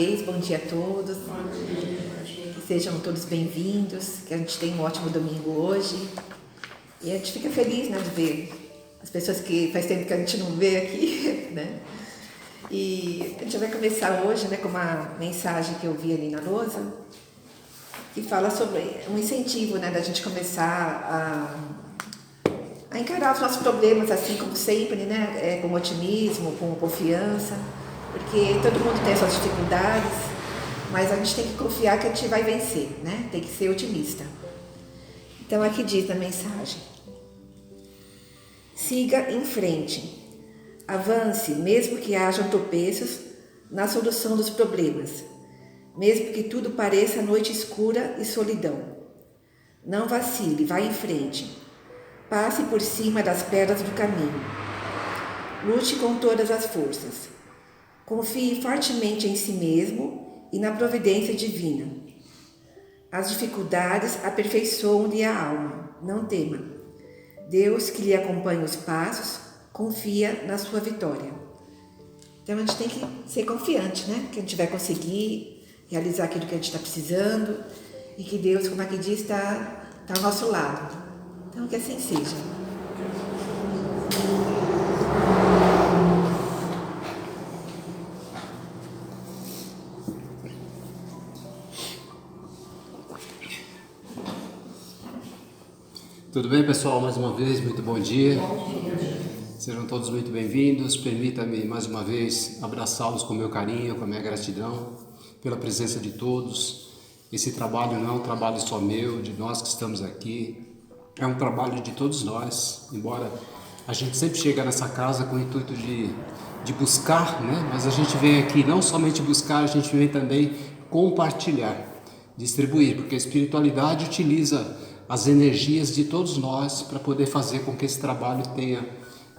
vez, bom dia a todos. Que sejam todos bem-vindos, que a gente tenha um ótimo domingo hoje. E a gente fica feliz, né, de ver as pessoas que faz tempo que a gente não vê aqui, né? E a gente vai começar hoje, né, com uma mensagem que eu vi ali na lousa, que fala sobre um incentivo, né, da gente começar a encarar os nossos problemas assim como sempre, né, com otimismo, com confiança, porque todo mundo tem suas dificuldades, mas a gente tem que confiar que a gente vai vencer, né, tem que ser otimista. Então aqui diz na mensagem: siga em frente, avance mesmo que hajam tropeços na solução dos problemas, mesmo que tudo pareça noite escura e solidão. Não vacile, vá em frente. Passe por cima das pedras do caminho. Lute com todas as forças. Confie fortemente em si mesmo e na providência divina. As dificuldades aperfeiçoam-lhe a alma. Não tema. Deus, que lhe acompanha os passos, confia na sua vitória. Então a gente tem que ser confiante, né? Que a gente vai conseguir realizar aquilo que a gente está precisando e que Deus, como aqui diz, está ao nosso lado. Então, que assim seja. Tudo bem, pessoal? Mais uma vez, muito bom dia. Sejam todos muito bem-vindos. Permita-me, mais uma vez, abraçá-los com meu carinho, com a minha gratidão pela presença de todos. Esse trabalho não é um trabalho só meu, de nós que estamos aqui. É um trabalho de todos nós, embora a gente sempre chega nessa casa com o intuito de buscar, né? Mas a gente vem aqui não somente buscar, a gente vem também compartilhar, distribuir, porque a espiritualidade utiliza as energias de todos nós para poder fazer com que esse trabalho tenha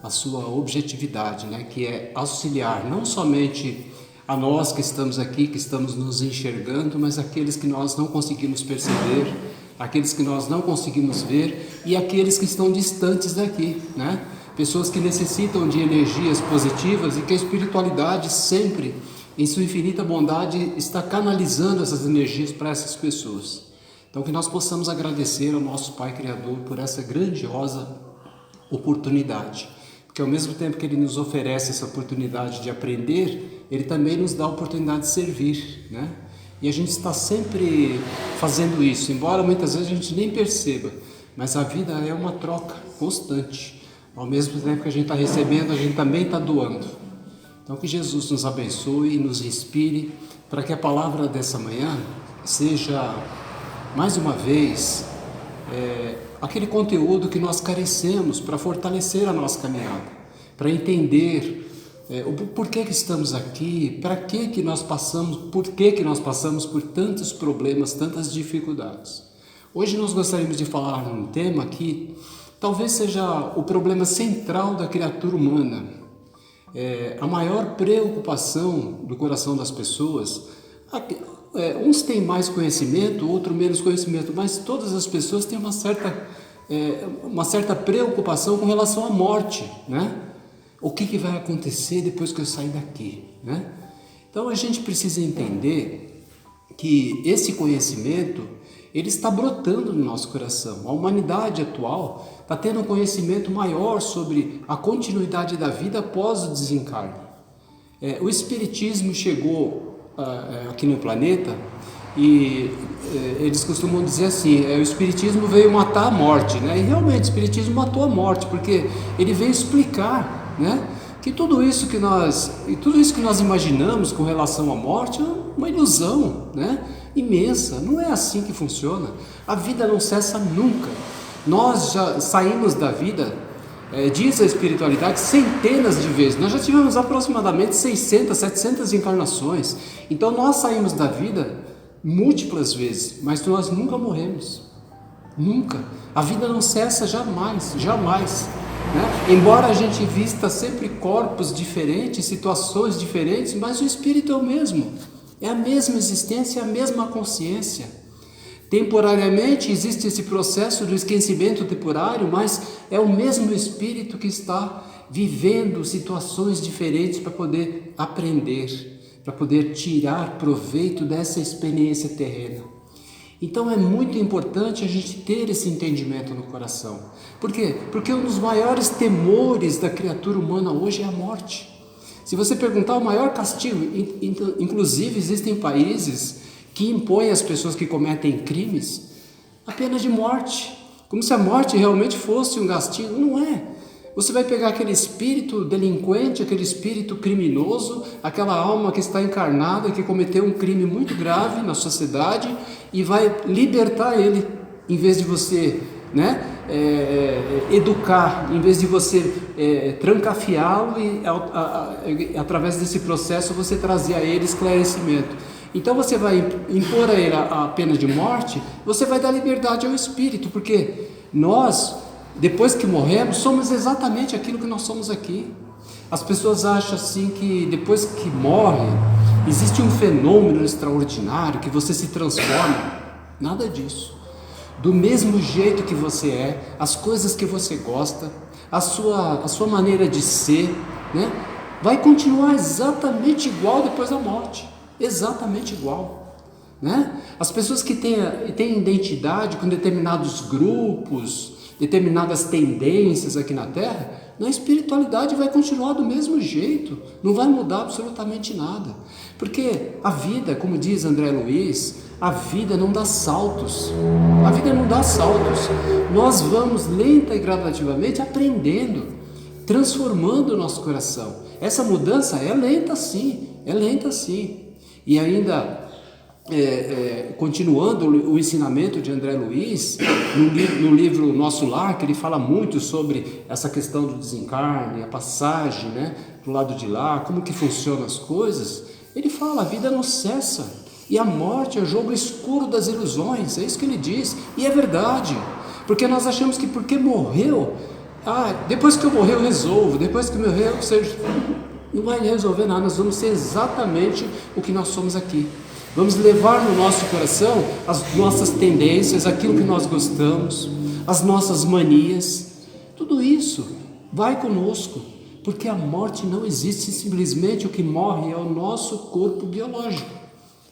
a sua objetividade, né? Que é auxiliar não somente a nós que estamos aqui, que estamos nos enxergando, mas aqueles que nós não conseguimos perceber, aqueles que nós não conseguimos ver e aqueles que estão distantes daqui, né? Pessoas que necessitam de energias positivas e que a espiritualidade sempre, em sua infinita bondade, está canalizando essas energias para essas pessoas. Então que nós possamos agradecer ao nosso Pai Criador por essa grandiosa oportunidade, porque ao mesmo tempo que Ele nos oferece essa oportunidade de aprender, Ele também nos dá a oportunidade de servir, né? E a gente está sempre fazendo isso, embora muitas vezes a gente nem perceba, mas a vida é uma troca constante. Ao mesmo tempo que a gente está recebendo, a gente também está doando. Então que Jesus nos abençoe e nos inspire para que a palavra dessa manhã seja, mais uma vez, aquele conteúdo que nós carecemos para fortalecer a nossa caminhada, para entender o porquê que estamos aqui, para que nós passamos, por que nós passamos por tantos problemas, tantas dificuldades. Hoje nós gostaríamos de falar num tema que talvez seja o problema central da criatura humana, a maior preocupação do coração das pessoas. Uns têm mais conhecimento, outros menos conhecimento, mas todas as pessoas têm uma certa preocupação com relação à morte, né? O que vai acontecer depois que eu sair daqui, né? Então a gente precisa entender que esse conhecimento, ele está brotando no nosso coração. A humanidade atual está tendo um conhecimento maior sobre a continuidade da vida após o desencarne. O Espiritismo chegou aqui no planeta e eles costumam dizer assim, o Espiritismo veio matar a morte, né? E realmente o Espiritismo matou a morte, porque ele veio explicar, né, que tudo isso que nós imaginamos com relação à morte é uma ilusão, né, imensa. Não é assim que funciona. A vida não cessa nunca. Nós já saímos da vida, diz a espiritualidade, centenas de vezes. Nós já tivemos aproximadamente 600, 700 encarnações. Então nós saímos da vida múltiplas vezes, mas nós nunca morremos. Nunca. A vida não cessa jamais, jamais, né? Embora a gente vista sempre corpos diferentes, situações diferentes, mas o espírito é o mesmo. É a mesma existência, é a mesma consciência. Temporariamente existe esse processo do esquecimento temporário, mas é o mesmo espírito que está vivendo situações diferentes para poder aprender, para poder tirar proveito dessa experiência terrena. Então é muito importante a gente ter esse entendimento no coração. Por quê? Porque um dos maiores temores da criatura humana hoje é a morte. Se você perguntar o maior castigo, inclusive existem países que impõem às pessoas que cometem crimes a pena de morte, como se a morte realmente fosse um castigo. Não é. Você vai pegar aquele espírito delinquente, aquele espírito criminoso, aquela alma que está encarnada, que cometeu um crime muito grave na sociedade, e vai libertar ele, em vez de você educar, em vez de você trancafiá-lo e através desse processo você trazer a ele esclarecimento. Então você vai impor a ele a pena de morte, você vai dar liberdade ao espírito, porque nós, depois que morremos, somos exatamente aquilo que nós somos aqui. As pessoas acham assim que depois que morre, existe um fenômeno extraordinário, que você se transforma. Nada disso. Do mesmo jeito que você é, as coisas que você gosta, a sua maneira de ser, vai continuar exatamente igual depois da morte. Exatamente igual. As pessoas que têm identidade com determinados grupos, determinadas tendências aqui na Terra, na espiritualidade vai continuar do mesmo jeito, não vai mudar absolutamente nada, porque a vida, como diz André Luiz, a vida não dá saltos, nós vamos lenta e gradativamente aprendendo, transformando o nosso coração. Essa mudança é lenta sim, e ainda continuando o ensinamento de André Luiz, no livro Nosso Lar, que ele fala muito sobre essa questão do desencarne, a passagem do lado de lá, como que funcionam as coisas, ele fala, a vida não cessa, e a morte é o jogo escuro das ilusões, é isso que ele diz, e é verdade, porque nós achamos que porque morreu, depois que eu morrer eu resolvo, depois que eu morrer eu seja... Não vai resolver nada, nós vamos ser exatamente o que nós somos aqui. Vamos levar no nosso coração as nossas tendências, aquilo que nós gostamos, as nossas manias, tudo isso vai conosco, porque a morte não existe, simplesmente o que morre é o nosso corpo biológico,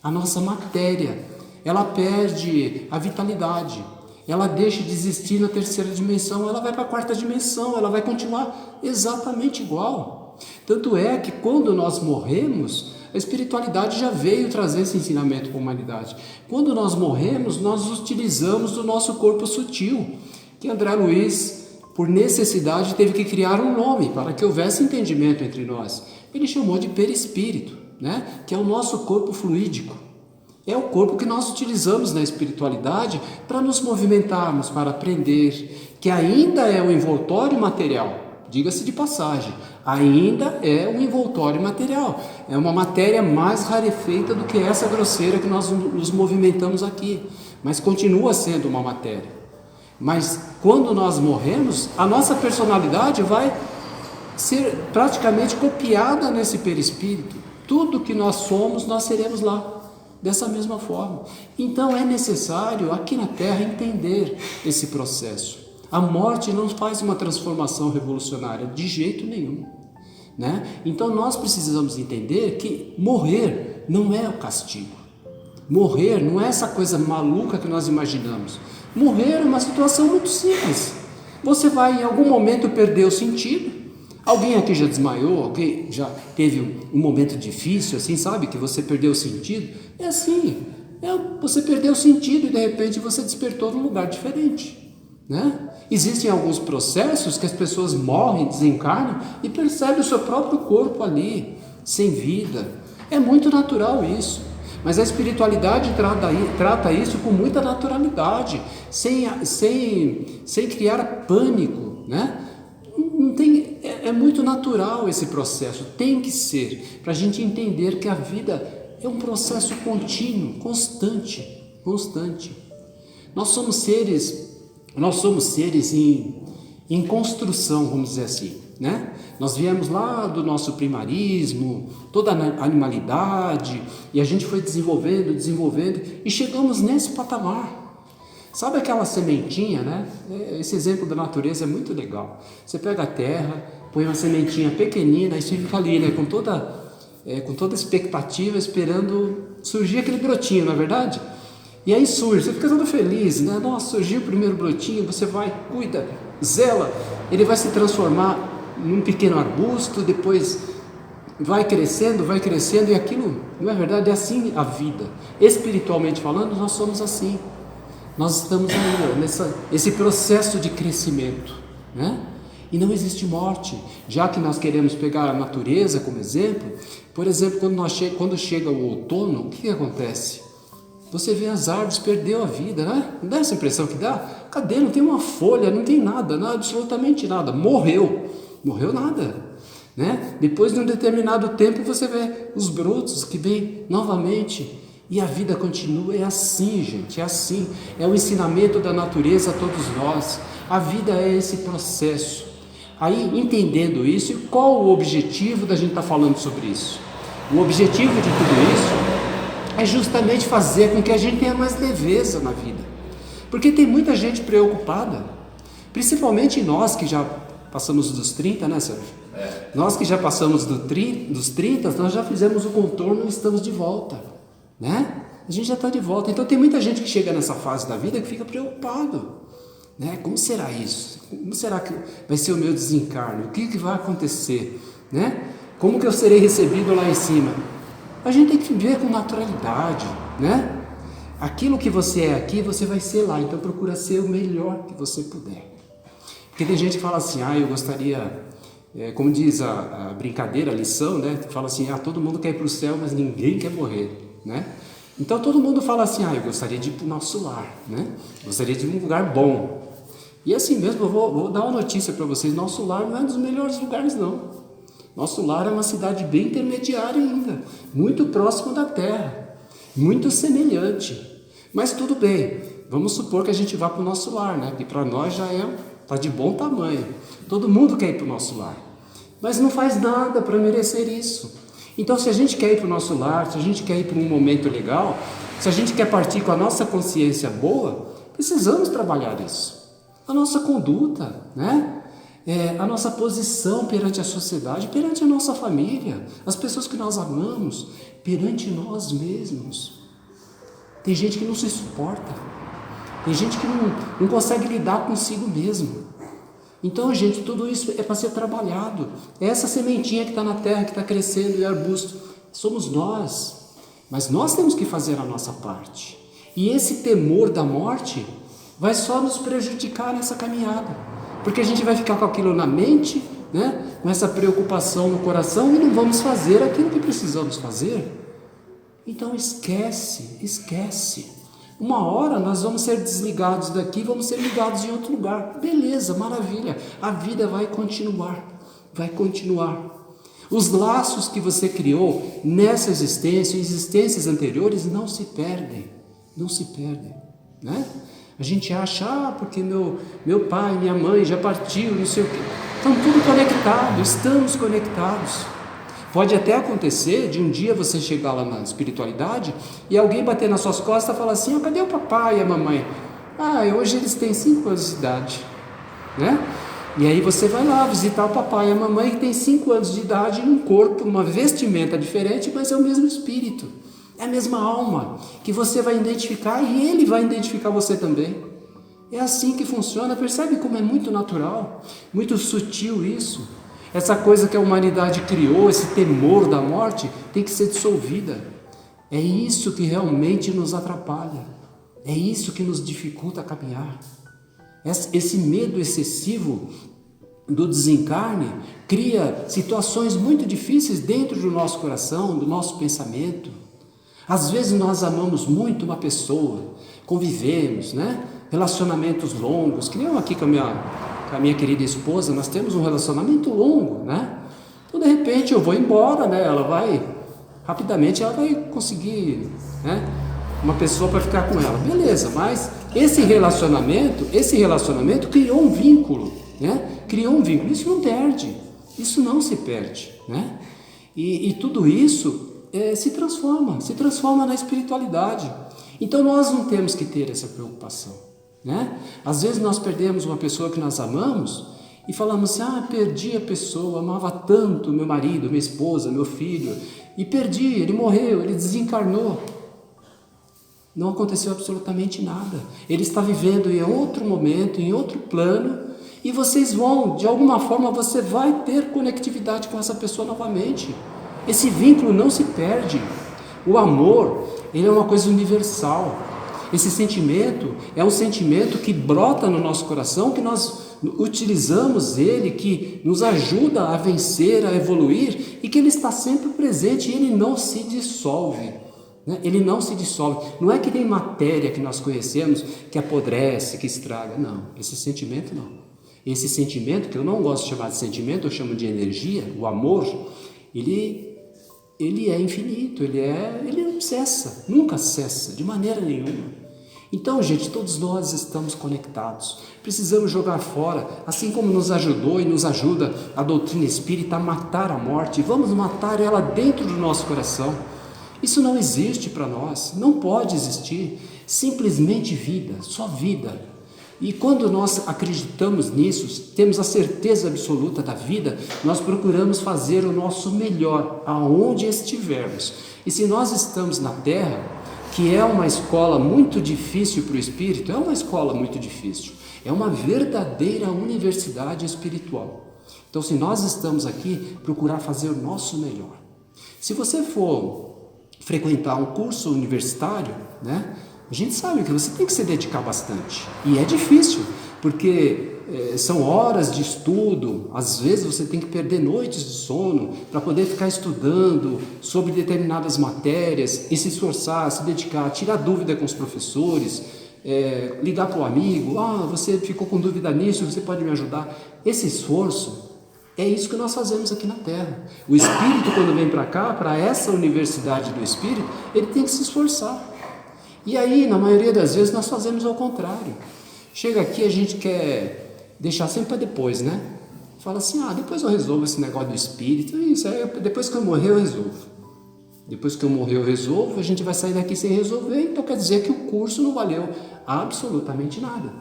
a nossa matéria, ela perde a vitalidade, ela deixa de existir na terceira dimensão, ela vai para a quarta dimensão, ela vai continuar exatamente igual. Tanto é que quando nós morremos, a espiritualidade já veio trazer esse ensinamento para a humanidade. Quando nós morremos, nós utilizamos o nosso corpo sutil, que André Luiz, por necessidade, teve que criar um nome para que houvesse entendimento entre nós. Ele chamou de perispírito, que é o nosso corpo fluídico. É o corpo que nós utilizamos na espiritualidade para nos movimentarmos, para aprender, que ainda é o envoltório material. Diga-se de passagem, ainda é um envoltório material, é uma matéria mais rarefeita do que essa grosseira que nós nos movimentamos aqui, mas continua sendo uma matéria. Mas quando nós morremos, a nossa personalidade vai ser praticamente copiada nesse perispírito. Tudo que nós somos, nós seremos lá, dessa mesma forma. Então é necessário aqui na Terra entender esse processo. A morte não faz uma transformação revolucionária de jeito nenhum, Então nós precisamos entender que morrer não é o castigo. Morrer não é essa coisa maluca que nós imaginamos. Morrer é uma situação muito simples. Você vai em algum momento perder o sentido. Alguém aqui já desmaiou? Alguém já teve um momento difícil, assim, sabe? Que você perdeu o sentido? É assim. Você perdeu o sentido e de repente você despertou num lugar diferente. Existem alguns processos que as pessoas morrem, desencarnam e percebem o seu próprio corpo ali, sem vida. É muito natural isso, mas a espiritualidade trata isso com muita naturalidade, sem criar pânico, Não tem, é muito natural esse processo, tem que ser, para a gente entender que a vida é um processo contínuo, constante. Nós somos seres em construção, vamos dizer assim, Nós viemos lá do nosso primarismo, toda a animalidade, e a gente foi desenvolvendo, e chegamos nesse patamar. Sabe aquela sementinha, Esse exemplo da natureza é muito legal. Você pega a terra, põe uma sementinha pequenina, e você fica ali, com toda com toda expectativa, esperando surgir aquele brotinho, não é verdade? E aí surge, você fica todo feliz, né? Nossa, surgiu o primeiro brotinho, você vai, cuida, zela, ele vai se transformar num pequeno arbusto, depois vai crescendo, e aquilo, não é verdade? É assim a vida. Espiritualmente falando, nós somos assim. Nós estamos aí, nesse processo de crescimento, né? E não existe morte. Já que nós queremos pegar a natureza como exemplo, por exemplo, quando chega o outono, o que acontece? Você vê as árvores, perdeu a vida, né? Não dá essa impressão que dá? Cadê? Não tem uma folha, não tem nada, absolutamente nada. Morreu nada, né? Depois de um determinado tempo você vê os brotos que vêm novamente e a vida continua. É assim, gente, é assim. É o ensinamento da natureza a todos nós. A vida é esse processo. Aí, entendendo isso, qual o objetivo da gente estar falando sobre isso? O objetivo de tudo isso é justamente fazer com que a gente tenha mais leveza na vida. Porque tem muita gente preocupada, principalmente nós que já passamos dos 30, né, Sérgio? Nós que já passamos dos 30, nós já fizemos o contorno e estamos de volta, né? A gente já está de volta. Então tem muita gente que chega nessa fase da vida que fica preocupado, né? Como será isso? Como será que vai ser o meu desencarne? O que vai acontecer, né? Como que eu serei recebido lá em cima? A gente tem que viver com naturalidade, né? Aquilo que você é aqui, você vai ser lá. Então procura ser o melhor que você puder. Porque tem gente que fala assim, eu gostaria, como diz a brincadeira, a lição, né? Fala assim, todo mundo quer ir para o céu, mas ninguém quer morrer, né? Então todo mundo fala assim, eu gostaria de ir para o nosso lar, né? Gostaria de ir um lugar bom. E assim mesmo, eu vou dar uma notícia para vocês, nosso lar não é um dos melhores lugares não. Nosso lar é uma cidade bem intermediária ainda, muito próximo da terra, muito semelhante. Mas tudo bem, vamos supor que a gente vá para o nosso lar, né? Que para nós já está de bom tamanho. Todo mundo quer ir para o nosso lar, mas não faz nada para merecer isso. Então, se a gente quer ir para o nosso lar, se a gente quer ir para um momento legal, se a gente quer partir com a nossa consciência boa, precisamos trabalhar isso. A nossa conduta, né? A nossa posição perante a sociedade, perante a nossa família, as pessoas que nós amamos, perante nós mesmos. Tem gente que não se suporta, tem gente que não consegue lidar consigo mesmo. Então, gente, tudo isso é para ser trabalhado. É essa sementinha que está na terra, que está crescendo e arbusto, somos nós. Mas nós temos que fazer a nossa parte. E esse temor da morte vai só nos prejudicar nessa caminhada. Porque a gente vai ficar com aquilo na mente, né? Com essa preocupação no coração e não vamos fazer aquilo que precisamos fazer. Então esquece. Uma hora nós vamos ser desligados daqui, vamos ser ligados em outro lugar. Beleza, maravilha. A vida vai continuar. Os laços que você criou nessa existência, em existências anteriores, não se perdem, né? A gente acha, porque meu pai, minha mãe já partiu, não sei o quê. Estão tudo conectado, estamos conectados. Pode até acontecer de um dia você chegar lá na espiritualidade e alguém bater nas suas costas e falar assim, cadê o papai e a mamãe? Hoje eles têm 5 anos de idade, né? E aí você vai lá visitar o papai e a mamãe que tem 5 anos de idade, um corpo, uma vestimenta diferente, mas é o mesmo espírito. É a mesma alma que você vai identificar e ele vai identificar você também. É assim que funciona, percebe como é muito natural, muito sutil isso. Essa coisa que a humanidade criou, esse temor da morte, tem que ser dissolvida. É isso que realmente nos atrapalha, é isso que nos dificulta a caminhar. Esse medo excessivo do desencarne cria situações muito difíceis dentro do nosso coração, do nosso pensamento. Às vezes nós amamos muito uma pessoa, convivemos, né? Relacionamentos longos, que nem eu aqui com a minha querida esposa, nós temos um relacionamento longo, né? Então de repente eu vou embora, né? Rapidamente ela vai conseguir, né? Uma pessoa para ficar com ela, beleza, mas esse relacionamento criou um vínculo, né? Isso não perde, isso não se perde, né? E tudo isso se transforma na espiritualidade. Então nós não temos que ter essa preocupação, né? Às vezes nós perdemos uma pessoa que nós amamos e falamos assim, perdi a pessoa, amava tanto meu marido, minha esposa, meu filho, e perdi, ele morreu, ele desencarnou. Não aconteceu absolutamente nada. Ele está vivendo em outro momento, em outro plano, e vocês vão, de alguma forma, você vai ter conectividade com essa pessoa novamente. Esse vínculo não se perde. O amor, ele é uma coisa universal. Esse sentimento é um sentimento que brota no nosso coração, que nós utilizamos ele, que nos ajuda a vencer, a evoluir, e que ele está sempre presente e ele não se dissolve. Ele não se dissolve. Não é que nem matéria que nós conhecemos, que apodrece, que estraga. Não, esse sentimento não. Esse sentimento, que eu não gosto de chamar de sentimento, eu chamo de energia, o amor, ele é infinito, ele não cessa, nunca cessa, de maneira nenhuma. Então, gente, todos nós estamos conectados. Precisamos jogar fora, assim como nos ajudou e nos ajuda a doutrina espírita a matar a morte, vamos matar ela dentro do nosso coração. Isso não existe para nós, não pode existir, simplesmente vida, só vida. E quando nós acreditamos nisso, temos a certeza absoluta da vida, nós procuramos fazer o nosso melhor, aonde estivermos. E se nós estamos na Terra, que é uma escola muito difícil para o espírito, é uma escola muito difícil, é uma verdadeira universidade espiritual. Então, se nós estamos aqui, procurar fazer o nosso melhor. Se você for frequentar um curso universitário, a gente sabe que você tem que se dedicar bastante. E é difícil, porque são horas de estudo, às vezes você tem que perder noites de sono para poder ficar estudando sobre determinadas matérias e se esforçar, se dedicar, tirar dúvida com os professores, ligar para o amigo, você ficou com dúvida nisso, você pode me ajudar. Esse esforço é isso que nós fazemos aqui na Terra. O espírito, quando vem para cá, para essa universidade do espírito, ele tem que se esforçar. E aí, na maioria das vezes, nós fazemos ao contrário. Chega aqui, a gente quer deixar sempre para depois, Fala assim, depois eu resolvo esse negócio do espírito, isso aí, depois que eu morrer eu resolvo. Depois que eu morrer eu resolvo, a gente vai sair daqui sem resolver, então quer dizer que o curso não valeu absolutamente nada.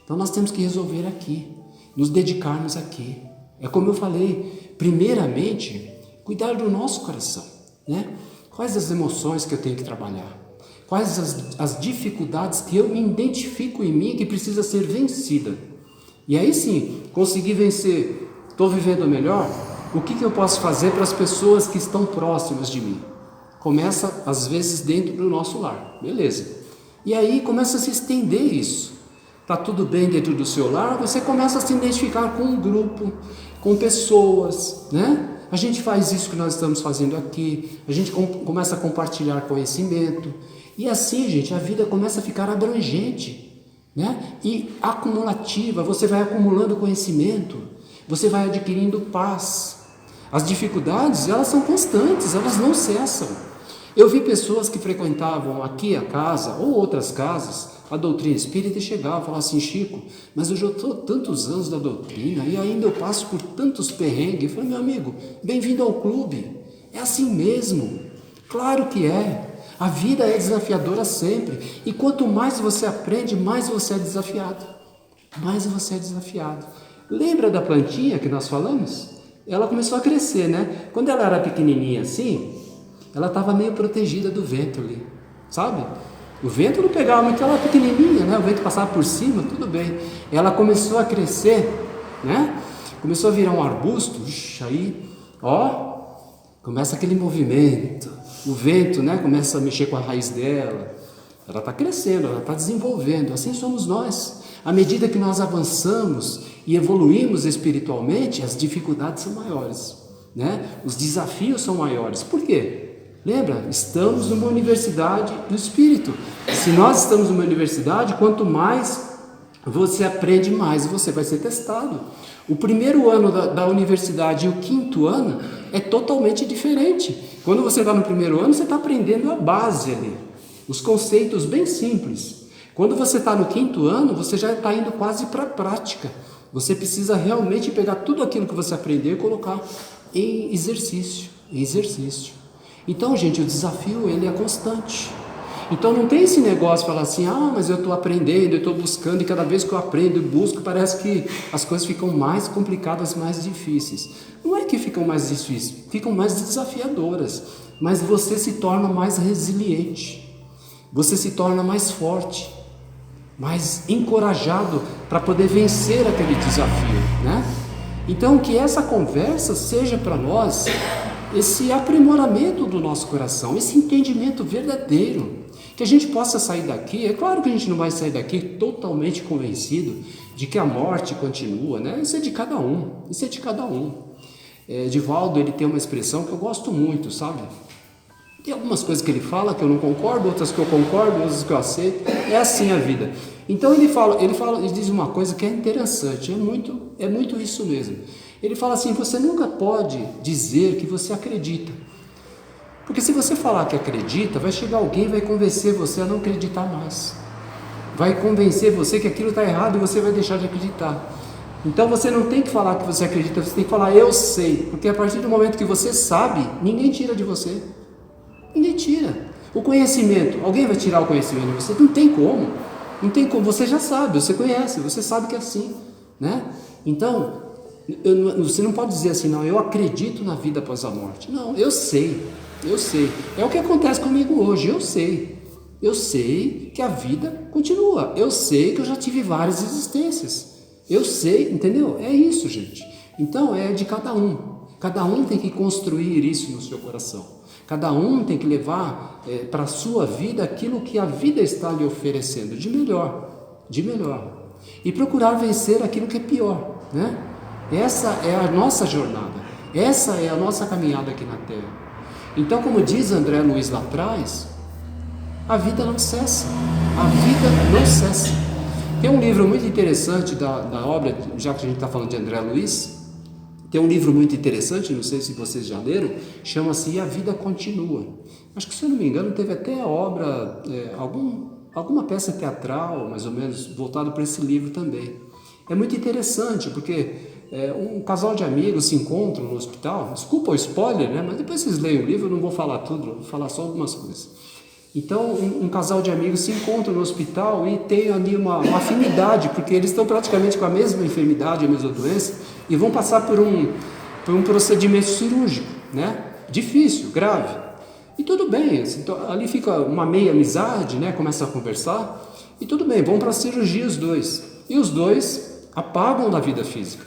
Então nós temos que resolver aqui, nos dedicarmos aqui. É como eu falei, primeiramente, cuidar do nosso coração, Quais as emoções que eu tenho que trabalhar? Quais as dificuldades que eu me identifico em mim que precisa ser vencida? E aí sim, conseguir vencer, estou vivendo melhor, o que eu posso fazer para as pessoas que estão próximas de mim? Começa às vezes dentro do nosso lar, beleza. E aí começa a se estender isso. Está tudo bem dentro do seu lar, você começa a se identificar com um grupo, com pessoas, A gente faz isso que nós estamos fazendo aqui, a gente começa a compartilhar conhecimento. E assim, gente, a vida começa a ficar abrangente, E acumulativa, você vai acumulando conhecimento, você vai adquirindo paz. As dificuldades, elas são constantes, elas não cessam. Eu vi pessoas que frequentavam aqui a casa, ou outras casas, a doutrina espírita, e chegavam e falavam assim, Chico, mas eu já estou tantos anos da doutrina, e ainda eu passo por tantos perrengues. Eu falei, meu amigo, bem-vindo ao clube, é assim mesmo, claro que é. A vida é desafiadora sempre, e quanto mais você aprende, mais você é desafiado. Mais você é desafiado. Lembra da plantinha que nós falamos? Ela começou a crescer, Quando ela era pequenininha assim, ela estava meio protegida do vento ali, sabe? O vento não pegava muito, ela era pequenininha, O vento passava por cima, tudo bem. Ela começou a crescer, Começou a virar um arbusto, aí, começa aquele movimento. O vento, começa a mexer com a raiz dela. Ela está crescendo, ela está desenvolvendo. Assim somos nós. À medida que nós avançamos e evoluímos espiritualmente, as dificuldades são maiores, Os desafios são maiores. Por quê? Lembra? Estamos numa universidade do espírito. Se nós estamos numa universidade, quanto mais você aprende, mais você vai ser testado. O primeiro ano da universidade e o quinto ano é totalmente diferente. Quando você está no primeiro ano, você está aprendendo a base ali, os conceitos bem simples. Quando você está no quinto ano, você já está indo quase para a prática. Você precisa realmente pegar tudo aquilo que você aprendeu e colocar em exercício. Então, gente, o desafio ele é constante. Então não tem esse negócio de falar assim, mas eu estou aprendendo, eu estou buscando, e cada vez que eu aprendo e busco, parece que as coisas ficam mais complicadas, mais difíceis. Não é que ficam mais difíceis, ficam mais desafiadoras, mas você se torna mais resiliente, você se torna mais forte, mais encorajado para poder vencer aquele desafio, né? Então que essa conversa seja para nós esse aprimoramento do nosso coração, esse entendimento verdadeiro, que a gente possa sair daqui. É claro que a gente não vai sair daqui totalmente convencido de que a morte continua, né? Isso é de cada um, isso é de cada um. Divaldo, ele tem uma expressão que eu gosto muito, sabe? Tem algumas coisas que ele fala que eu não concordo, outras que eu concordo, outras que eu aceito. É assim a vida. Então ele diz uma coisa que é interessante, é muito isso mesmo. Ele fala assim: você nunca pode dizer que você acredita. Porque se você falar que acredita, vai chegar alguém e vai convencer você a não acreditar mais. Vai convencer você que aquilo está errado e você vai deixar de acreditar. Então você não tem que falar que você acredita, você tem que falar eu sei. Porque a partir do momento que você sabe, ninguém tira de você. Ninguém tira. O conhecimento, alguém vai tirar o conhecimento de você? Não tem como. Não tem como, você já sabe, você conhece, você sabe que é assim, né? Então, você não pode dizer assim, não, eu acredito na vida após a morte. Não, eu sei. É o que acontece comigo hoje, eu sei que a vida continua, eu sei que eu já tive várias existências, eu sei, entendeu? É isso, gente. Então é de cada um tem que construir isso no seu coração. Cada um tem que levar para a sua vida aquilo que a vida está lhe oferecendo de melhor. E procurar vencer aquilo que é pior, né? Essa é a nossa jornada, essa é a nossa caminhada aqui na Terra. Então, como diz André Luiz lá atrás, a vida não cessa, Tem um livro muito interessante da obra, já que a gente está falando de André Luiz, tem um livro muito interessante, não sei se vocês já leram, chama-se E a Vida Continua. Acho que, se eu não me engano, teve até a obra, alguma peça teatral, mais ou menos, voltado para esse livro também. É muito interessante, porque um casal de amigos se encontram no hospital. Desculpa o spoiler, né? Mas depois vocês leem o livro, eu não vou falar tudo, vou falar só algumas coisas. Então, um casal de amigos se encontra no hospital e tem ali uma afinidade, porque eles estão praticamente com a mesma enfermidade, a mesma doença, e vão passar por um procedimento cirúrgico, né? Difícil, grave. E tudo bem, então, ali fica uma meia amizade, né? Começa a conversar, e tudo bem, vão para a cirurgia os dois. E os dois apagam da vida física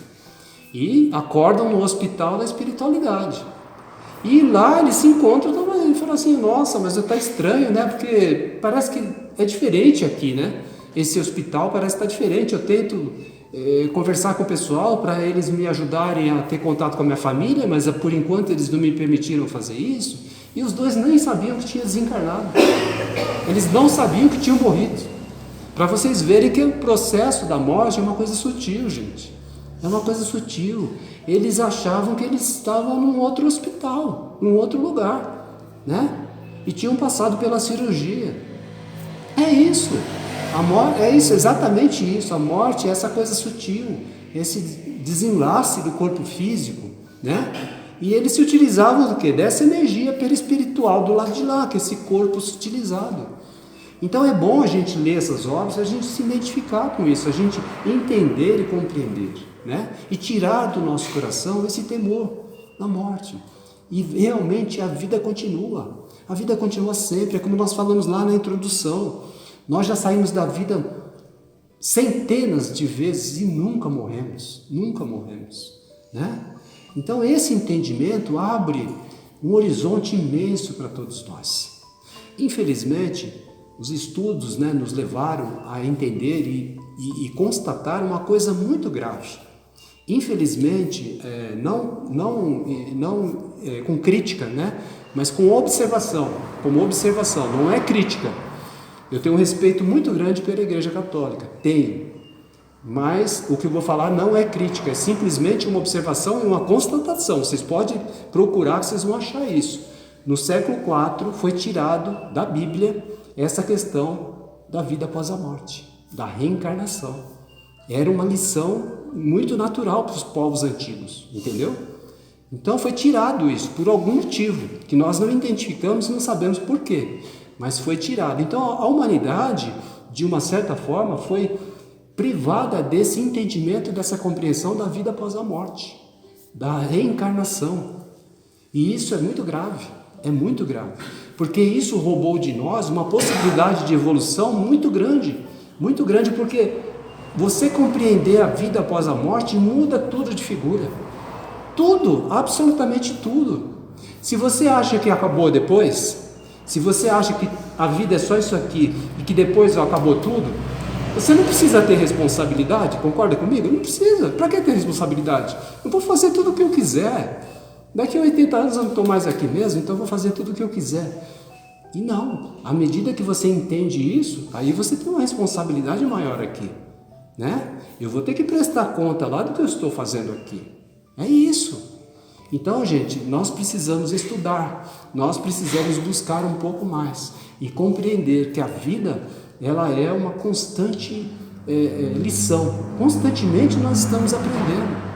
e acordam no hospital da espiritualidade. E lá eles se encontram e falam assim: nossa, mas está estranho, né? Porque parece que é diferente aqui, né? Esse hospital parece que está diferente. Eu tento conversar com o pessoal para eles me ajudarem a ter contato com a minha família, mas por enquanto eles não me permitiram fazer isso. E os dois nem sabiam que tinha desencarnado. Eles não sabiam que tinham morrido. Para vocês verem que o processo da morte é uma coisa sutil, gente. É uma coisa sutil. Eles achavam que eles estavam num outro hospital, num outro lugar, né? E tinham passado pela cirurgia. É isso. A morte é isso, exatamente isso. A morte é essa coisa sutil, esse desenlace do corpo físico, né? E eles se utilizavam do quê? Dessa energia perispiritual do lado de lá, que é esse corpo sutilizado. Então é bom a gente ler essas obras, a gente se identificar com isso, a gente entender e compreender, né? E tirar do nosso coração esse temor da morte. E realmente a vida continua sempre, é como nós falamos lá na introdução. Nós já saímos da vida centenas de vezes e nunca morremos, né? Então esse entendimento abre um horizonte imenso para todos nós. Infelizmente, os estudos, né, nos levaram a entender e constatar uma coisa muito grave. Infelizmente, não com crítica, né, mas com observação, como observação, não é crítica. Eu tenho um respeito muito grande pela Igreja Católica, tenho. Mas o que eu vou falar não é crítica, é simplesmente uma observação e uma constatação. Vocês podem procurar que vocês vão achar isso. No século IV foi tirado da Bíblia essa questão da vida após a morte, da reencarnação. Era uma lição muito natural para os povos antigos, entendeu? Então foi tirado isso por algum motivo, que nós não identificamos e não sabemos por quê. mas foi tirado. Então a humanidade, de uma certa forma, foi privada desse entendimento, dessa compreensão da vida após a morte, da reencarnação. E isso é muito grave, porque isso roubou de nós uma possibilidade de evolução muito grande, porque você compreender a vida após a morte muda tudo de figura, tudo, absolutamente tudo. Se você acha que acabou depois, se você acha que a vida é só isso aqui e que depois acabou tudo, você não precisa ter responsabilidade, concorda comigo? Não precisa. Para que ter responsabilidade? Eu vou fazer tudo o que eu quiser. Daqui a 80 anos eu não estou mais aqui mesmo, então eu vou fazer tudo o que eu quiser. E não, à medida que você entende isso, aí você tem uma responsabilidade maior aqui, né? Eu vou ter que prestar conta lá do que eu estou fazendo aqui. É isso. Então, gente, nós precisamos estudar, nós precisamos buscar um pouco mais e compreender que a vida, ela é uma constante lição. Constantemente nós estamos aprendendo.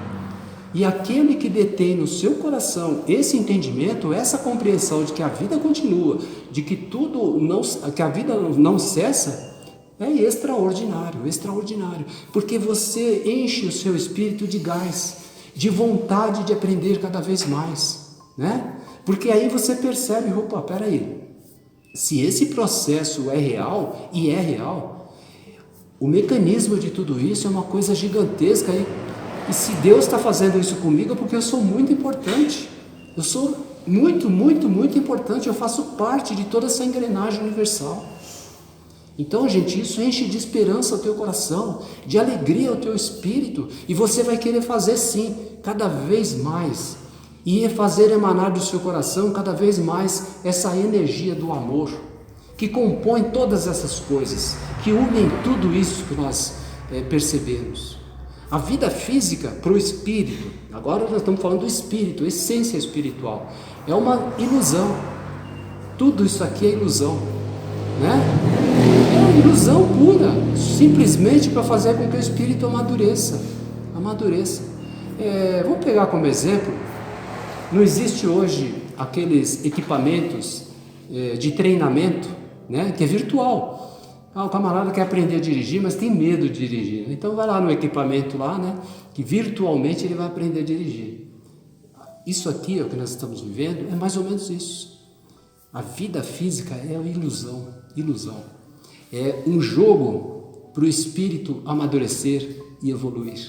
E aquele que detém no seu coração esse entendimento, essa compreensão de que a vida continua, de que que a vida não cessa, é extraordinário, extraordinário. Porque você enche o seu espírito de gás, de vontade de aprender cada vez mais, né? Porque aí você percebe, opa, peraí, se esse processo é real, e é real, o mecanismo de tudo isso é uma coisa gigantesca, e se Deus está fazendo isso comigo é porque eu sou muito importante, eu sou muito, muito, muito importante, eu faço parte de toda essa engrenagem universal. Então, gente, isso enche de esperança o teu coração, de alegria o teu espírito, e você vai querer fazer sim, cada vez mais, e fazer emanar do seu coração cada vez mais essa energia do amor, que compõe todas essas coisas, que unem tudo isso que nós percebemos. A vida física para o espírito, agora nós estamos falando do espírito, essência espiritual, é uma ilusão. Tudo isso aqui é ilusão, né? É uma ilusão pura, simplesmente para fazer com que o espírito amadureça. Vamos pegar como exemplo, não existe hoje aqueles equipamentos de treinamento, né, que é virtual. O camarada quer aprender a dirigir, mas tem medo de dirigir. Então vai lá no equipamento lá, né, que virtualmente ele vai aprender a dirigir. Isso aqui, o que nós estamos vivendo, é mais ou menos isso. A vida física é uma ilusão. É um jogo para o espírito amadurecer e evoluir.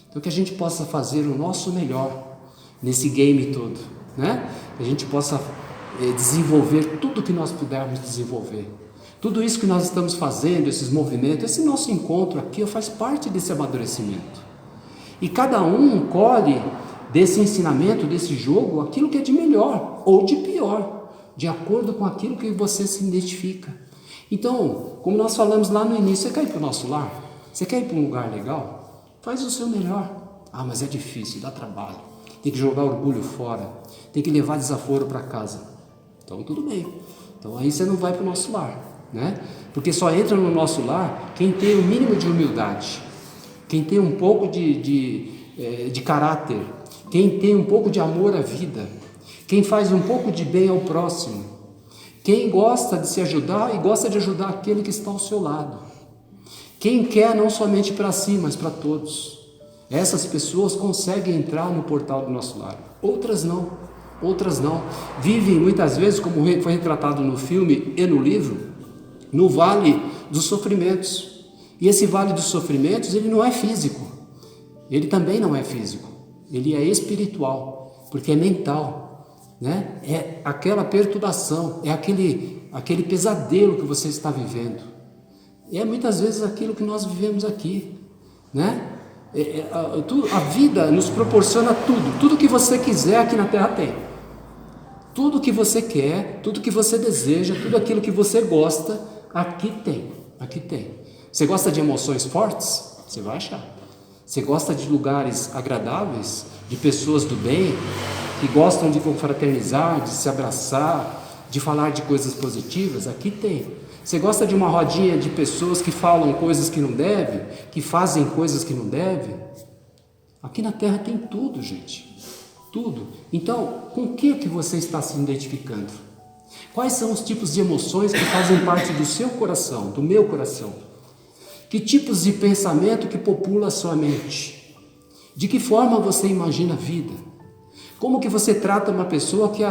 Então que a gente possa fazer o nosso melhor nesse game todo, né? Que a gente possa desenvolver tudo que nós pudermos desenvolver. Tudo isso que nós estamos fazendo, esses movimentos, esse nosso encontro aqui faz parte desse amadurecimento. E cada um colhe desse ensinamento, desse jogo, aquilo que é de melhor ou de pior, de acordo com aquilo que você se identifica. Então, como nós falamos lá no início, você quer ir para o nosso lar? Você quer ir para um lugar legal? Faz o seu melhor. Mas é difícil, dá trabalho. Tem que jogar orgulho fora, tem que levar desaforo para casa. Então, tudo bem. Então, aí você não vai para o nosso lar, né? Porque só entra no nosso lar quem tem o mínimo de humildade, quem tem um pouco de caráter, quem tem um pouco de amor à vida, quem faz um pouco de bem ao próximo, quem gosta de se ajudar e gosta de ajudar aquele que está ao seu lado, quem quer não somente para si, mas para todos. Essas pessoas conseguem entrar no portal do nosso lar, outras não. Vivem muitas vezes, como foi retratado no filme e no livro, no vale dos sofrimentos. E esse vale dos sofrimentos, ele não é físico, ele também não é físico, ele é espiritual, porque é mental, né? É aquela perturbação, é aquele pesadelo que você está vivendo, é muitas vezes aquilo que nós vivemos aqui, né? A vida nos proporciona tudo que você quiser aqui na Terra tem, tudo que você quer, tudo que você deseja, tudo aquilo que você gosta, aqui tem. Você gosta de emoções fortes? Você vai achar. Você gosta de lugares agradáveis, de pessoas do bem, que gostam de confraternizar, de se abraçar, de falar de coisas positivas? Aqui tem. Você gosta de uma rodinha de pessoas que falam coisas que não devem, que fazem coisas que não devem? Aqui na Terra tem tudo, gente. Tudo. Então, com o que você está se identificando? Quais são os tipos de emoções que fazem parte do seu coração, do meu coração? Que tipos de pensamento que popula a sua mente? De que forma você imagina a vida? Como que você trata uma pessoa que,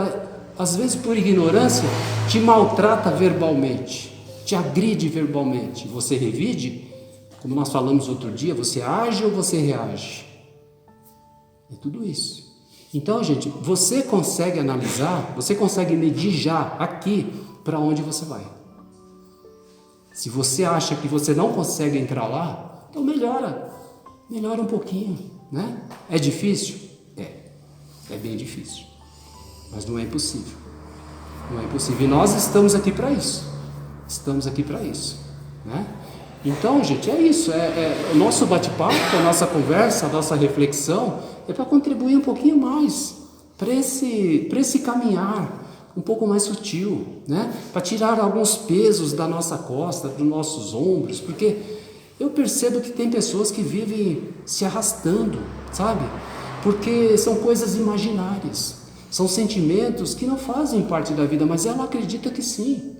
às vezes por ignorância, te maltrata verbalmente, te agride verbalmente? Você revide? Como nós falamos outro dia, você age ou você reage? É tudo isso. Então, gente, você consegue analisar, você consegue medir já aqui para onde você vai. Se você acha que você não consegue entrar lá, então melhora um pouquinho, né? É difícil? É bem difícil, mas não é impossível. Não é impossível. E nós estamos aqui para isso. Estamos aqui para isso, né? Então, gente, é isso. O nosso bate-papo, a nossa conversa, a nossa reflexão é para contribuir um pouquinho mais para esse caminhar um pouco mais sutil, né? Para tirar alguns pesos da nossa costa, dos nossos ombros, porque eu percebo que tem pessoas que vivem se arrastando, sabe? Porque são coisas imaginárias, são sentimentos que não fazem parte da vida, mas ela acredita que sim.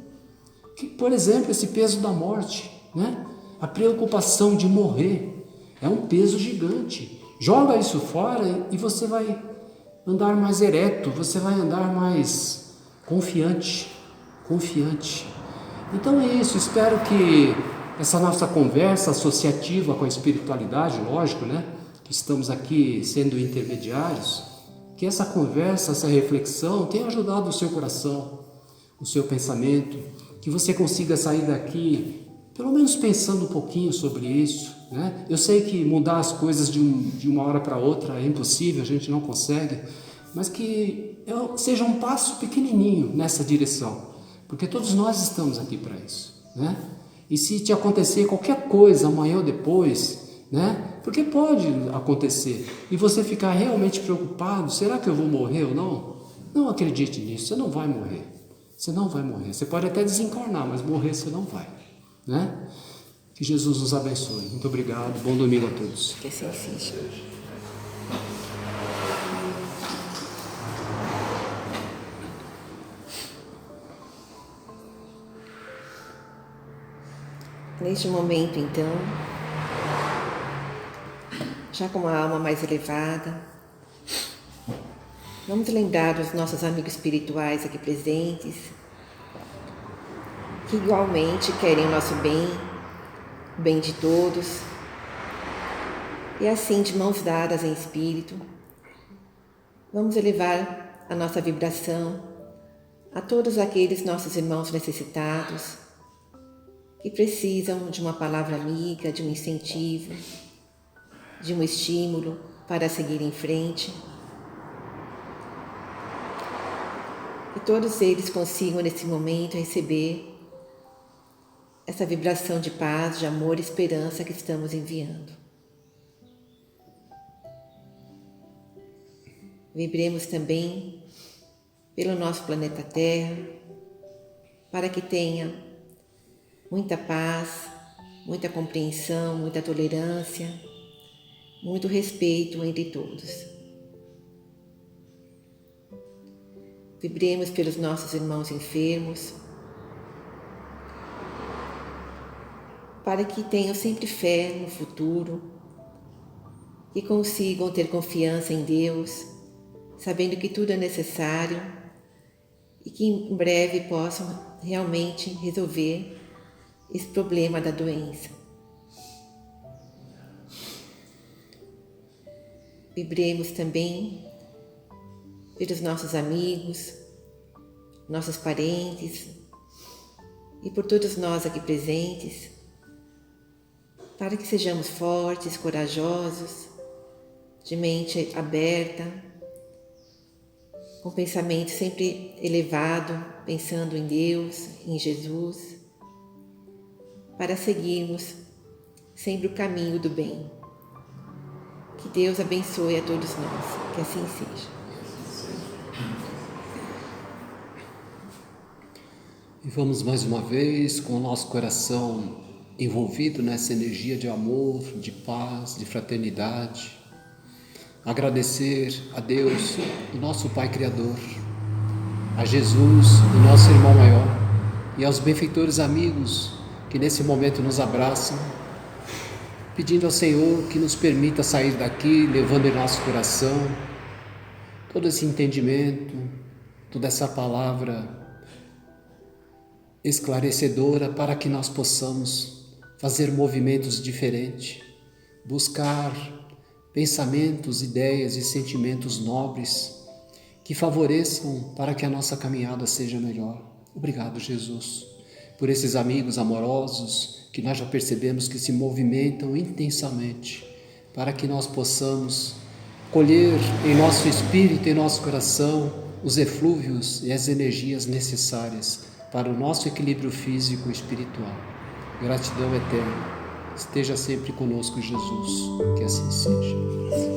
Que, por exemplo, esse peso da morte, né? A preocupação de morrer é um peso gigante. Joga isso fora e você vai andar mais ereto, você vai andar mais confiante. Então é isso, espero que essa nossa conversa associativa com a espiritualidade, lógico, né? Que estamos aqui sendo intermediários, que essa conversa, essa reflexão tenha ajudado o seu coração, o seu pensamento, que você consiga sair daqui pelo menos pensando um pouquinho sobre isso, né? Eu sei que mudar as coisas de uma hora para outra é impossível, a gente não consegue, mas que seja um passo pequenininho nessa direção, porque todos nós estamos aqui para isso, né? E se te acontecer qualquer coisa amanhã ou depois, né? Porque pode acontecer, e você ficar realmente preocupado, será que eu vou morrer ou não? Não acredite nisso, você não vai morrer. Você não vai morrer. Você pode até desencarnar, mas morrer você não vai, né? Que Jesus nos abençoe. Muito obrigado. Bom domingo a todos. Que assim seja. Neste momento, então, já com uma alma mais elevada, vamos lembrar dos nossos amigos espirituais aqui presentes, que igualmente querem o nosso bem, o bem de todos, e assim, de mãos dadas em espírito, vamos elevar a nossa vibração a todos aqueles nossos irmãos necessitados, que precisam de uma palavra amiga, de um incentivo, de um estímulo para seguir em frente. Que todos eles consigam nesse momento receber essa vibração de paz, de amor e esperança que estamos enviando. Vibremos também pelo nosso planeta Terra, para que tenha muita paz, muita compreensão, muita tolerância, muito respeito entre todos. Vibremos pelos nossos irmãos enfermos, para que tenham sempre fé no futuro, que consigam ter confiança em Deus, sabendo que tudo é necessário e que em breve possam realmente resolver esse problema da doença. Vibremos também pelos nossos amigos, nossos parentes e por todos nós aqui presentes, para que sejamos fortes, corajosos, de mente aberta, com pensamento sempre elevado, pensando em Deus, em Jesus, para seguirmos sempre o caminho do bem. Que Deus abençoe a todos nós, que assim seja. E vamos mais uma vez com o nosso coração envolvido nessa energia de amor, de paz, de fraternidade, agradecer a Deus, o nosso Pai Criador, a Jesus, o nosso irmão maior, e aos benfeitores amigos que nesse momento nos abraçam, pedindo ao Senhor que nos permita sair daqui levando em nosso coração todo esse entendimento, toda essa palavra esclarecedora para que nós possamos fazer movimentos diferentes, buscar pensamentos, ideias e sentimentos nobres que favoreçam para que a nossa caminhada seja melhor. Obrigado, Jesus, por esses amigos amorosos que nós já percebemos que se movimentam intensamente para que nós possamos colher em nosso espírito, em nosso coração, os eflúvios e as energias necessárias para o nosso equilíbrio físico e espiritual. Gratidão eterna. Esteja sempre conosco, Jesus. Que assim seja.